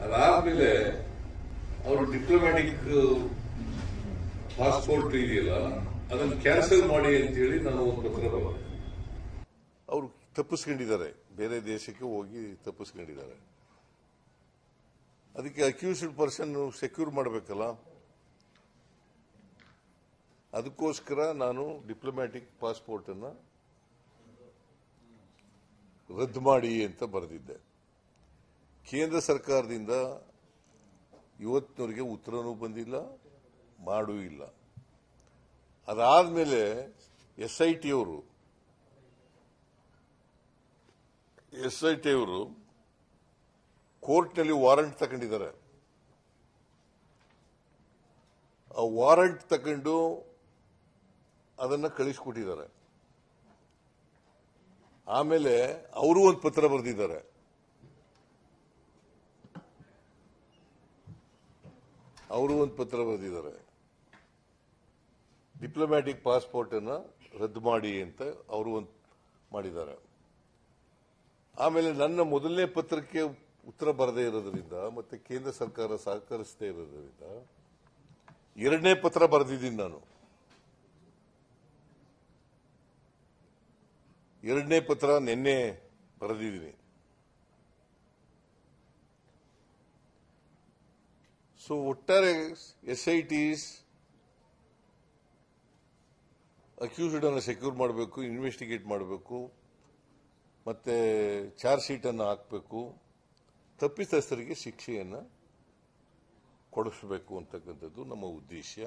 ಅದಾದ್ಮೇಲೆ ಅವರು diplomatic passport ಇದೆಯಲ್ಲ ಅದನ್ನು ಕ್ಯಾನ್ಸಲ್ ಮಾಡಿ ಅಂತ ಹೇಳಿ ನಾನು ಒಂದು ಪತ್ರ ಬರೆದೆ. ಅವರು ತಪ್ಪಿಸ್ಕೊಂಡಿದ್ದಾರೆ, ಬೇರೆ ದೇಶಕ್ಕೆ ಹೋಗಿ ತಪ್ಪಿಸ್ಕೊಂಡಿದ್ದಾರೆ. ಅದಕ್ಕೆ ಅಕ್ಯೂಸ್ಡ್ ಪರ್ಸನ್ ಸೆಕ್ಯೂರ್ ಮಾಡಬೇಕಲ್ಲ, ಅದಕ್ಕೋಸ್ಕರ ನಾನು ಡಿಪ್ಲೊಮ್ಯಾಟಿಕ್ ಪಾಸ್ಪೋರ್ಟ್ ಅನ್ನ ರದ್ದು ಮಾಡಿ ಅಂತ ಬರೆದಿದ್ದೆ. ಕೇಂದ್ರ ಸರ್ಕಾರದಿಂದ ಇವತ್ತಿನವರೆಗೆ ಉತ್ತರನೂ ಬಂದಿಲ್ಲ, ಮಾಡೂ ಇಲ್ಲ. ಅದಾದ್ಮೇಲೆ SIT ಅವರು ಕೋರ್ಟ್ನಲ್ಲಿ ವಾರಂಟ್ ತಗೊಂಡಿದ್ದಾರೆ. ಆ ವಾರಂಟ್ ತಗೊಂಡು ಅದನ್ನ ಕಳಿಸ್ಕೊಟ್ಟಿದ್ದಾರೆ. ಆಮೇಲೆ ಅವರು ಒಂದು ಪತ್ರ ಬರೆದಿದ್ದಾರೆ. ಡಿಪ್ಲೊಮ್ಯಾಟಿಕ್ ಪಾಸ್ಪೋರ್ಟ್ ಅನ್ನ ರದ್ದು ಮಾಡಿ ಅಂತ ಅವರು ಒಂದು ಮಾಡಿದ್ದಾರೆ. ಆಮೇಲೆ ನನ್ನ ಮೊದಲನೇ ಪತ್ರಕ್ಕೆ ಉತ್ತರ ಬರದೇ ಇರೋದ್ರಿಂದ ಮತ್ತೆ ಕೇಂದ್ರ ಸರ್ಕಾರ ಸಹಕರಿಸದೇ ಇರೋದ್ರಿಂದ ಎರಡನೇ ಪತ್ರ ಬರೆದಿದ್ದೀನಿ ನಾನು. ಎರಡನೇ ಪತ್ರ ನಿನ್ನೆ ಬರೆದಿದ್ದೀನಿ. ಸೊ ಒಟ್ಟಾರೆ SITs ಅಕ್ಯೂಸ್ಡ್ ಅನ್ನು ಸೆಕ್ಯೂರ್ ಮಾಡಬೇಕು, ಇನ್ವೆಸ್ಟಿಗೇಟ್ ಮಾಡಬೇಕು, ಮತ್ತೆ ಚಾರ್ಜ್ ಶೀಟ್ ಅನ್ನು ಹಾಕಬೇಕು, ತಪ್ಪಿತಸ್ಥರಿಗೆ ಶಿಕ್ಷೆಯನ್ನು ಕೊಡಿಸಬೇಕು ಅಂತಕ್ಕಂಥದ್ದು ನಮ್ಮ ಉದ್ದೇಶ.